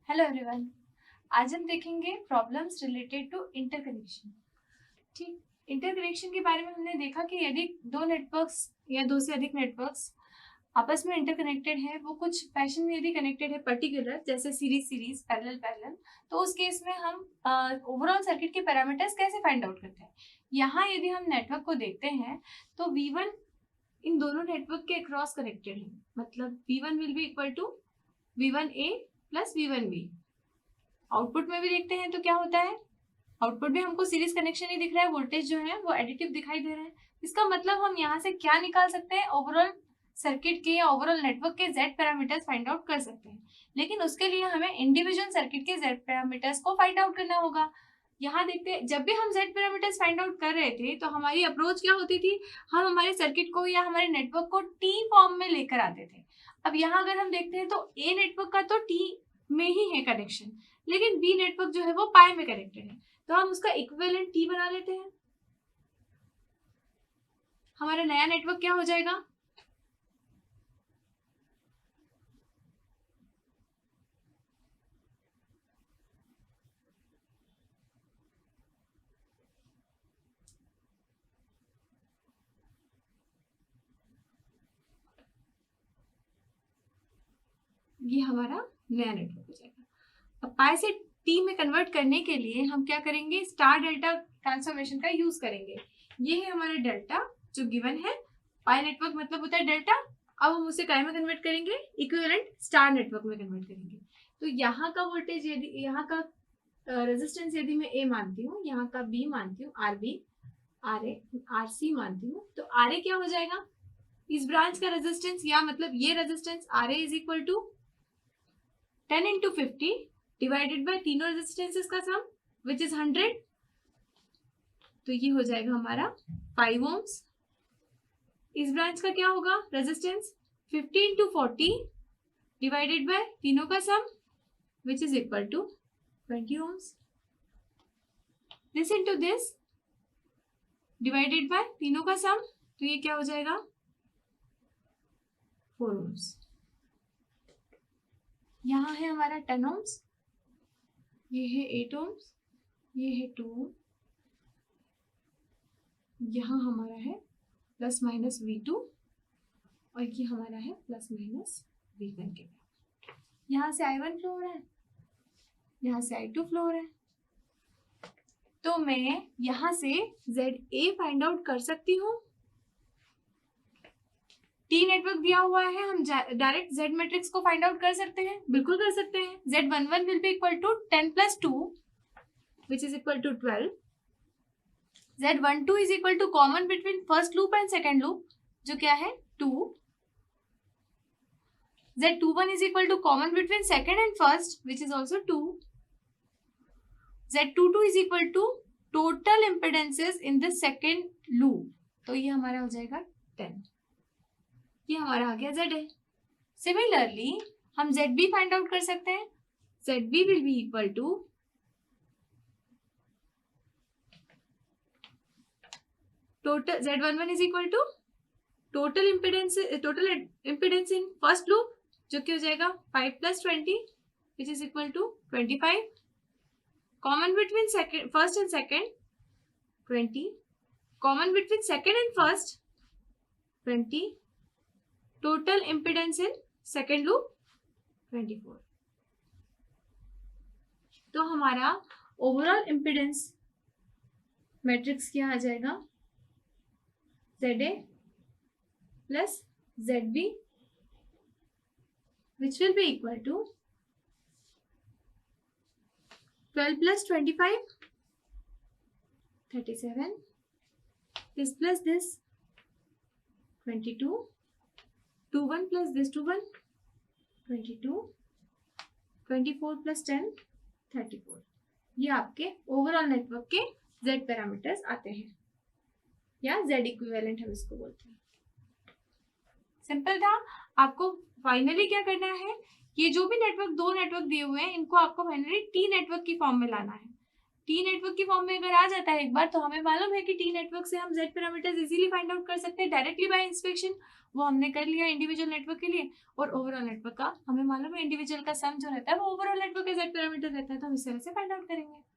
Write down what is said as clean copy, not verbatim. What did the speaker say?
Hello everyone. आज हम देखेंगे प्रॉब्लम्स रिलेटेड टू इंटरकनेक्शन। ठीक, इंटरकनेक्शन के बारे में हमने देखा कि यदि दो नेटवर्क्स या दो से अधिक नेटवर्क्स आपस में इंटरकनेक्टेड है, वो कुछ फैशन में यदि कनेक्टेड है पर्टिकुलर, जैसे सीरीज पैरेलल पैरेलल, तो उस केस में हम ओवरऑल सर्किट के पैरामीटर्स कैसे फाइंड आउट करते हैं। यहाँ यदि हम नेटवर्क को देखते हैं तो V1 इन दोनों नेटवर्क के अक्रॉस कनेक्टेड है, मतलब V1 will be equal to V1A plus V1B। Output में भी देखते हैं तो क्या होता है, आउटपुट भी हमको सीरीज कनेक्शन ही दिख रहा है, वोल्टेज जो है वो एडिटिव दिखाई दे रहा है। इसका मतलब हम यहाँ से क्या निकाल सकते हैं, ओवरऑल सर्किट के या ओवरऑल नेटवर्क के Z पैरामीटर्स फाइंड आउट कर सकते हैं। लेकिन उसके लिए हमें इंडिविजुअल सर्किट के Z पैरामीटर्स को फाइंड आउट करना होगा। यहाँ देखते हैं, जब भी हम Z पैरामीटर्स फाइंड आउट कर रहे थे तो हमारी अप्रोच क्या होती थी, हम हमारे सर्किट को या हमारे नेटवर्क को T फॉर्म में लेकर आते थे। अब यहाँ अगर हम देखते हैं तो A नेटवर्क का तो T में ही है कनेक्शन, लेकिन बी नेटवर्क जो है वो पाई में कनेक्टेड है, तो हम उसका इक्विवेलेंट टी बना लेते हैं। हमारा नया नेटवर्क क्या हो जाएगा, ये हमारा नया नेटवर्क हो जाएगा। अब पाई से टी में कन्वर्ट करने के लिए हम क्या करेंगे, स्टार डेल्टा ट्रांसफॉर्मेशन का यूज करेंगे। ये है हमारा डेल्टा जो गिवन है, पाई नेटवर्क मतलब होता है डेल्टा। अब हम उसे काय में कन्वर्ट करेंगे, इक्विवेलेंट स्टार नेटवर्क में कन्वर्ट करेंगे। तो यहाँ का वोल्टेज यदि, यहाँ का रेजिस्टेंस यदि मैं ए मानती हूँ, यहाँ का बी मानती हूँ, R B, R A, R C मानती हूँ, तो आर ए क्या हो जाएगा, इस ब्रांच का रेजिस्टेंस, या मतलब ये resistance R A is equal to 10 into 50 divided by तीनों रेजिस्टेंसेस का सम विच इज 100। तो ये हो जाएगा हमारा 5 ohms। इस ब्रांच का क्या होगा रेजिस्टेंस, 50 into 40 डिवाइडेड बाय तीनों का sum which is equal to 20 ohms। This into this divided by तीनों का सम, तो ये क्या हो जाएगा 4 ohms। यहाँ है हमारा 10 ohms, ये है 8 ohms, ये है 2 ohm, यहाँ हमारा है प्लस माइनस V2 और ये हमारा है प्लस माइनस V1 के बराबर। यहाँ से I1 फ्लो हो रहा है, यहाँ से I2 फ्लो हो रहा है, तो मैं यहाँ से ZA फाइंड आउट कर सकती हूँ। टी नेटवर्क दिया हुआ है, हम डायरेक्ट Z मैट्रिक्स को फाइंड आउट कर सकते हैं, बिल्कुल कर सकते हैं। Z11 will be equal to 10 plus 2 which is equal to 12। Z12 is equal to common between first loop and second loop, जो क्या है 2। Z21 is equal to common between second and first which is also 2। Z22 is equal to total impedances in the second loop, तो ये हमारा हो जाएगा 10। ये हमारा आ गया ZA। सिमिलरली हम ZB फाइंड आउट कर सकते हैं। ZB will be equal to total, Z11 is equal to total impedance in first loop, जो कि हो जाएगा 5 plus 20 which is equal to 25। Common between first and second 20, common between second and first 20, total impedance in second loop 24। तो हमारा overall impedance matrix क्या आ जाएगा, ZA plus ZB which will be equal to 12 plus 25 37, this plus this 22, 21 plus this 21 22, 24 plus 10 34। ये आपके overall network के Z parameters आते हैं, या Z इक्विवेलेंट हम इसको बोलते हैं। सिंपल था। आपको फाइनली क्या करना है, ये जो भी नेटवर्क, दो नेटवर्क दिए हुए हैं, इनको आपको फाइनली टी नेटवर्क की फॉर्म में लाना है। टी नेटवर्क की फॉर्म में अगर आ जाता है एक बार, तो हमें मालूम है कि टी नेटवर्क से हम Z parameters easily find out कर सकते हैं डायरेक्टली बाय इंस्पेक्शन। वो हमने कर लिया इंडिविजुअल नेटवर्क के लिए। और ओवरऑल नेटवर्क का हमें मालूम है इंडिविजुअल का सम जो रहता है वो ओवरऑल नेटवर्क का जेड पैरामीटर रहता है, तो हम इस तरह से फाइंड आउट करेंगे।